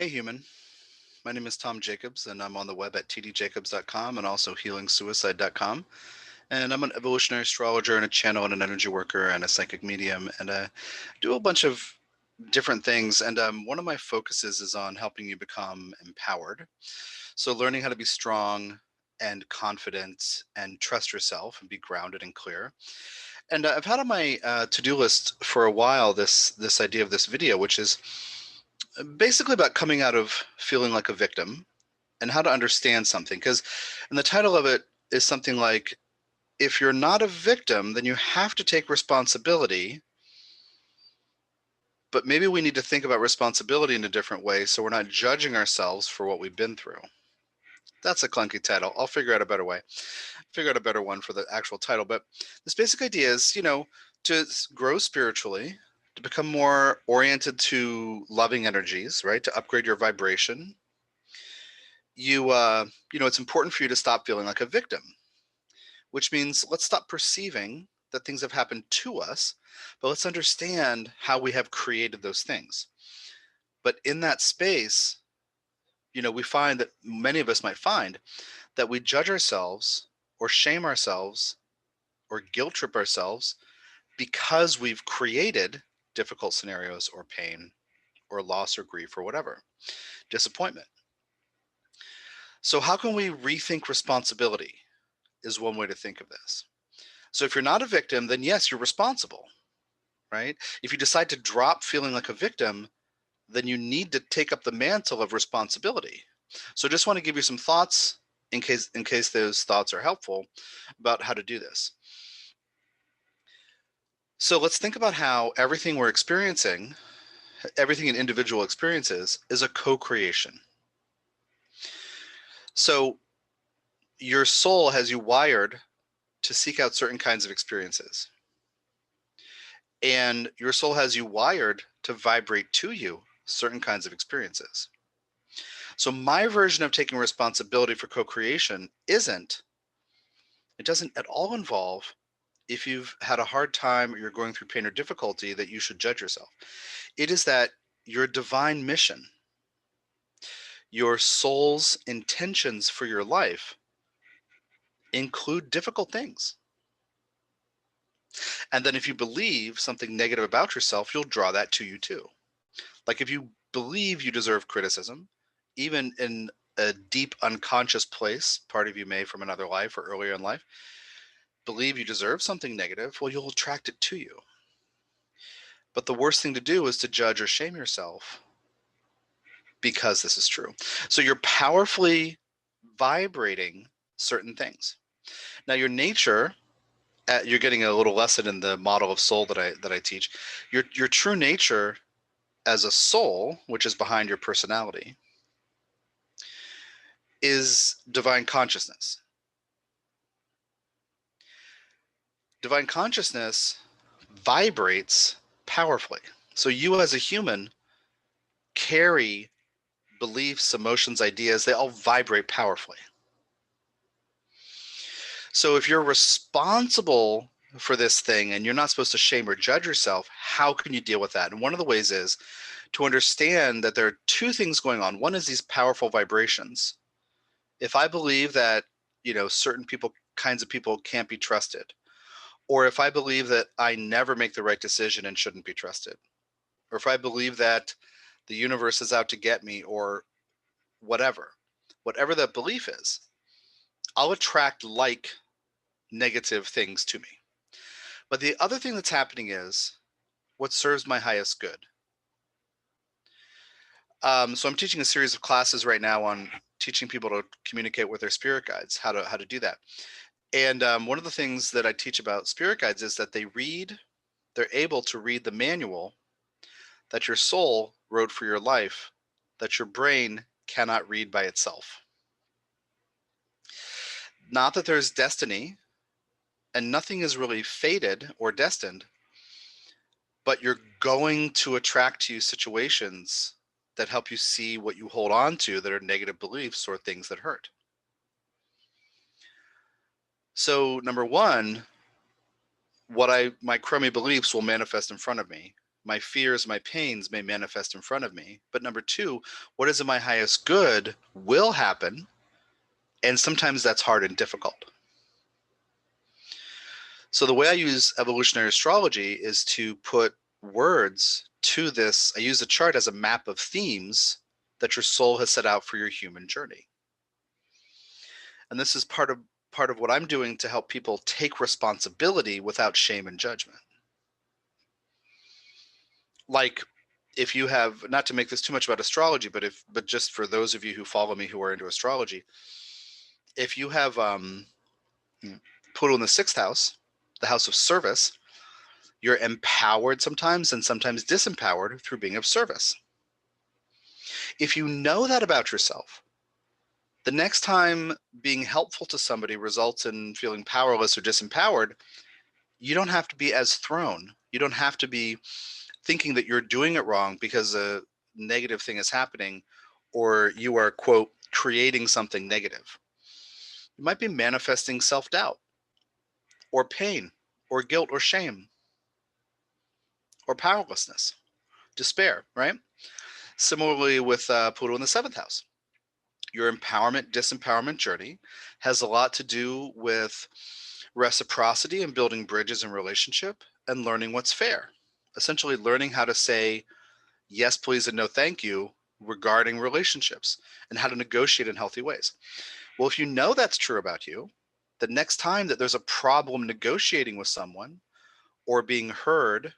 Hey human, my name is Tom Jacobs and I'm on the web at tdjacobs.com and also healingsuicide.com. And I'm an evolutionary astrologer and a channel and an energy worker and a psychic medium and do a bunch of different things. And one of my focuses is on helping you become empowered. So learning how to be strong and confident and trust yourself and be grounded and clear. And I've had on my to-do list for a while this idea of this video, which is basically about coming out of feeling like a victim and how to understand something. Because, and the title of it is something like, if you're not a victim, then you have to take responsibility. But maybe we need to think about responsibility in a different way so we're not judging ourselves for what we've been through. That's a clunky title. I'll figure out a better way, figure out a better one for the actual title. But this basic idea is, to grow spiritually, to become more oriented to loving energies, right? To upgrade your vibration, it's important for you to stop feeling like a victim, which means let's stop perceiving that things have happened to us, but let's understand how we have created those things. But in that space, we find that many of us might find that we judge ourselves or shame ourselves or guilt trip ourselves because we've created difficult scenarios or pain or loss or grief or whatever, disappointment. So how can we rethink responsibility is one way to think of this. So if you're not a victim, then yes, you're responsible, right? If you decide to drop feeling like a victim, then you need to take up the mantle of responsibility. So I just want to give you some thoughts in case those thoughts are helpful about how to do this. So let's think about how everything we're experiencing, everything an individual experiences, is a co-creation. So your soul has you wired to seek out certain kinds of experiences. And your soul has you wired to vibrate to you certain kinds of experiences. So my version of taking responsibility for co-creation it doesn't at all involve, if you've had a hard time or you're going through pain or difficulty, that you should judge yourself. It is that your divine mission, your soul's intentions for your life include difficult things. And then if you believe something negative about yourself, you'll draw that to you too. Like if you believe you deserve criticism, even in a deep unconscious place, part of you may from another life or earlier in life, believe you deserve something negative, well, you'll attract it to you. But the worst thing to do is to judge or shame yourself because this is true. So you're powerfully vibrating certain things. Now, your nature, you're getting a little lesson in the model of soul that I teach. Your true nature as a soul, which is behind your personality, is divine consciousness. Divine consciousness vibrates powerfully. So you as a human carry beliefs, emotions, ideas, they all vibrate powerfully. So if you're responsible for this thing and you're not supposed to shame or judge yourself, how can you deal with that? And one of the ways is to understand that there are two things going on. One is these powerful vibrations. If I believe that, certain kinds of people can't be trusted, or if I believe that I never make the right decision and shouldn't be trusted, or if I believe that the universe is out to get me, or whatever that belief is, I'll attract like negative things to me. But the other thing that's happening is what serves my highest good. So I'm teaching a series of classes right now on teaching people to communicate with their spirit guides, how to do that. And one of the things that I teach about spirit guides is that they're able to read the manual that your soul wrote for your life, that your brain cannot read by itself. Not that there's destiny, and nothing is really fated or destined, but you're going to attract to you situations that help you see what you hold on to that are negative beliefs or things that hurt. So number one, my crummy beliefs will manifest in front of me My fears, my pains may manifest in front of me. But number two, what is in my highest good will happen. And sometimes that's hard and difficult. So the way I use evolutionary astrology is to put words to this. I use a chart as a map of themes that your soul has set out for your human journey. And this is part of what I'm doing to help people take responsibility without shame and judgment. Like, if you have, not to make this too much about astrology, but just for those of you who follow me who are into astrology, if you have Pluto in the sixth house, the house of service, you're empowered sometimes and sometimes disempowered through being of service. If you know that about yourself, the next time being helpful to somebody results in feeling powerless or disempowered, you don't have to be as thrown. You don't have to be thinking that you're doing it wrong because a negative thing is happening, or you are, quote, creating something negative. You might be manifesting self-doubt or pain or guilt or shame or powerlessness, despair, right? Similarly with Pluto in the seventh house. Your empowerment, disempowerment journey has a lot to do with reciprocity and building bridges in relationship and learning what's fair. Essentially learning how to say yes, please, and no, thank you regarding relationships and how to negotiate in healthy ways. Well, if you know that's true about you, the next time that there's a problem negotiating with someone or being heard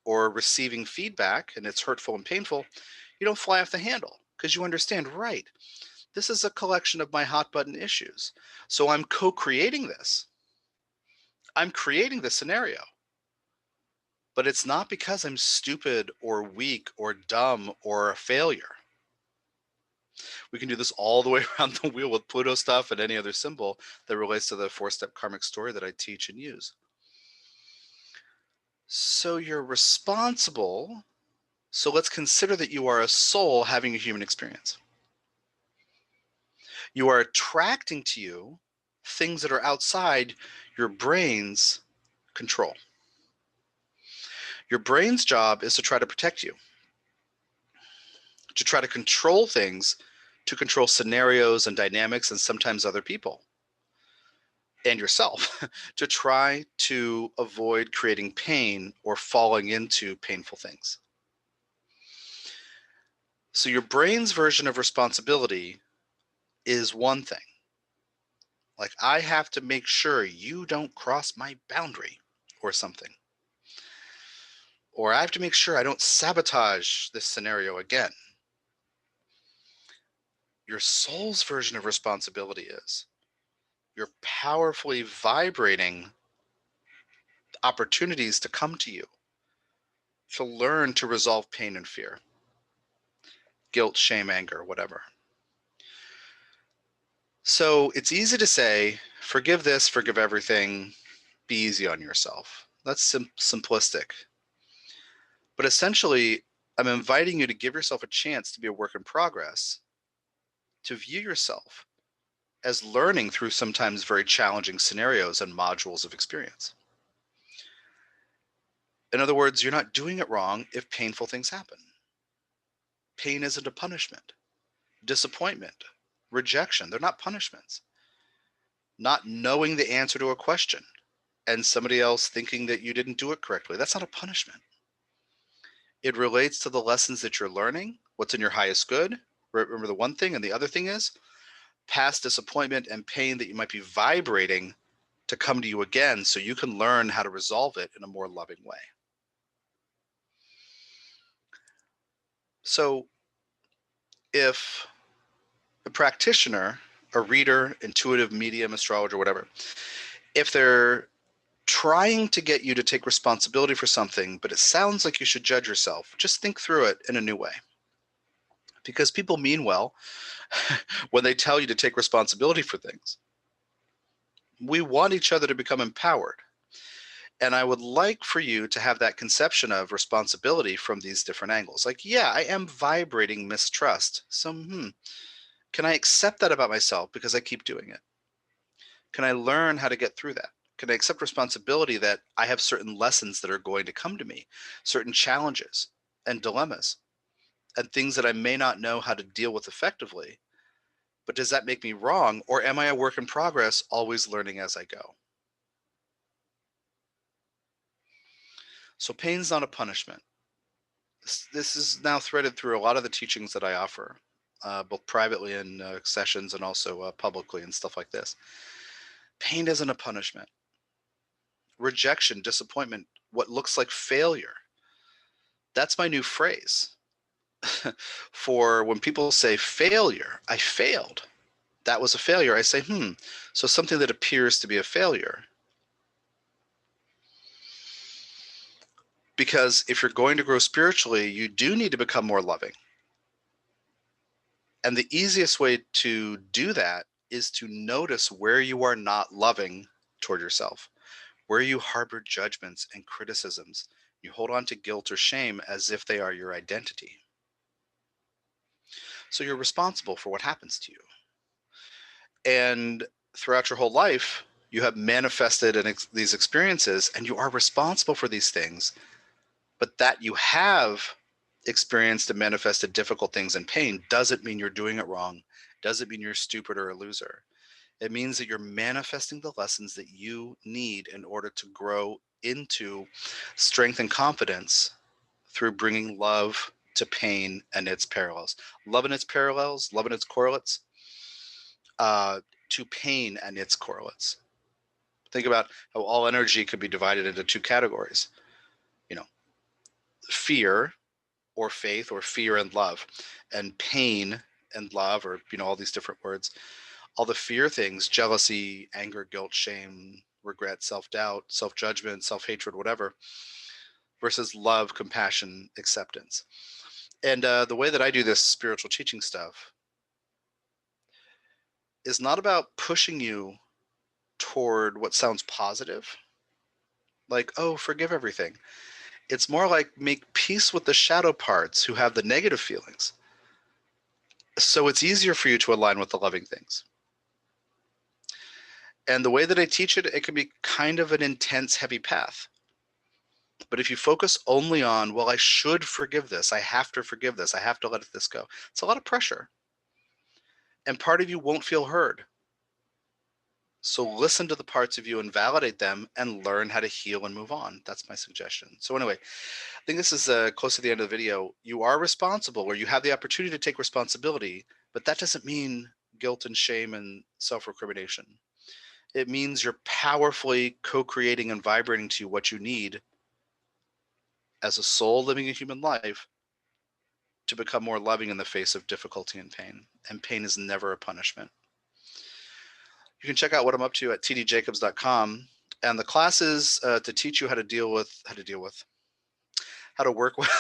or receiving feedback and it's hurtful and painful, you don't fly off the handle because you understand, right, this is a collection of my hot button issues. So I'm co-creating this. I'm creating this scenario. But it's not because I'm stupid or weak or dumb or a failure. We can do this all the way around the wheel with Pluto stuff and any other symbol that relates to the four-step karmic story that I teach and use. So you're responsible. So let's consider that you are a soul having a human experience. You are attracting to you things that are outside your brain's control. Your brain's job is to try to protect you, to try to control things, to control scenarios and dynamics and sometimes other people and yourself, to try to avoid creating pain or falling into painful things. So your brain's version of responsibility is one thing. Like, I have to make sure you don't cross my boundary or something. Or I have to make sure I don't sabotage this scenario again. Your soul's version of responsibility is you're powerfully vibrating opportunities to come to you, to learn to resolve pain and fear, guilt, shame, anger, whatever. So it's easy to say, forgive this, forgive everything, be easy on yourself. That's simplistic. But essentially, I'm inviting you to give yourself a chance to be a work in progress, to view yourself as learning through sometimes very challenging scenarios and modules of experience. In other words, you're not doing it wrong if painful things happen. Pain isn't a punishment. Disappointment, rejection, they're not punishments. Not knowing the answer to a question and somebody else thinking that you didn't do it correctly, that's not a punishment. It relates to the lessons that you're learning, what's in your highest good. Remember the one thing, and the other thing is past disappointment and pain that you might be vibrating to come to you again so you can learn how to resolve it in a more loving way. So if a practitioner, a reader, intuitive medium, astrologer, whatever, if they're trying to get you to take responsibility for something, but it sounds like you should judge yourself, just think through it in a new way. Because people mean well when they tell you to take responsibility for things. We want each other to become empowered. And I would like for you to have that conception of responsibility from these different angles. Like, yeah, I am vibrating mistrust. So, can I accept that about myself because I keep doing it? Can I learn how to get through that? Can I accept responsibility that I have certain lessons that are going to come to me, certain challenges and dilemmas, and things that I may not know how to deal with effectively? But does that make me wrong, or am I a work in progress, always learning as I go? So pain's not a punishment. This is now threaded through a lot of the teachings that I offer, both privately in sessions and also publicly and stuff like this. Pain isn't a punishment. Rejection, disappointment, what looks like failure. That's my new phrase. For when people say failure, I failed. That was a failure. I say, so something that appears to be a failure. Because if you're going to grow spiritually, you do need to become more loving. And the easiest way to do that is to notice where you are not loving toward yourself, where you harbor judgments and criticisms. You hold on to guilt or shame as if they are your identity. So you're responsible for what happens to you. And throughout your whole life, you have manifested these experiences, and you are responsible for these things. But that you have experienced and manifested difficult things and pain doesn't mean you're doing it wrong, doesn't mean you're stupid or a loser. It means that you're manifesting the lessons that you need in order to grow into strength and confidence through bringing love to pain and its parallels. Love and its parallels, love and its correlates, to pain and its correlates. Think about how all energy could be divided into two categories. You know, fear or faith, or fear and love, and pain and love, or all these different words. All the fear things: jealousy, anger, guilt, shame, regret, self-doubt, self-judgment, self-hatred, whatever, versus love, compassion, acceptance. And the way that I do this spiritual teaching stuff is not about pushing you toward what sounds positive, like, oh, forgive everything. It's more like make peace with the shadow parts who have the negative feelings, so it's easier for you to align with the loving things. And the way that I teach it, it can be kind of an intense, heavy path. But if you focus only on, well, I should forgive this, I have to forgive this, I have to let this go, it's a lot of pressure. And part of you won't feel heard. So listen to the parts of you and validate them and learn how to heal and move on. That's my suggestion. So anyway, I think this is close to the end of the video. You are responsible, or you have the opportunity to take responsibility, but that doesn't mean guilt and shame and self-recrimination. It means you're powerfully co-creating and vibrating to you what you need as a soul living a human life to become more loving in the face of difficulty and pain. And pain is never a punishment. You can check out what I'm up to at tdjacobs.com, and the classes to teach you how to work with,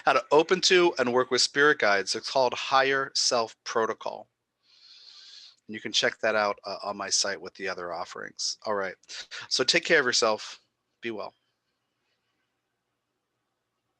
how to open to and work with spirit guides. It's called Higher Self Protocol. And you can check that out on my site with the other offerings. All right. So take care of yourself. Be well.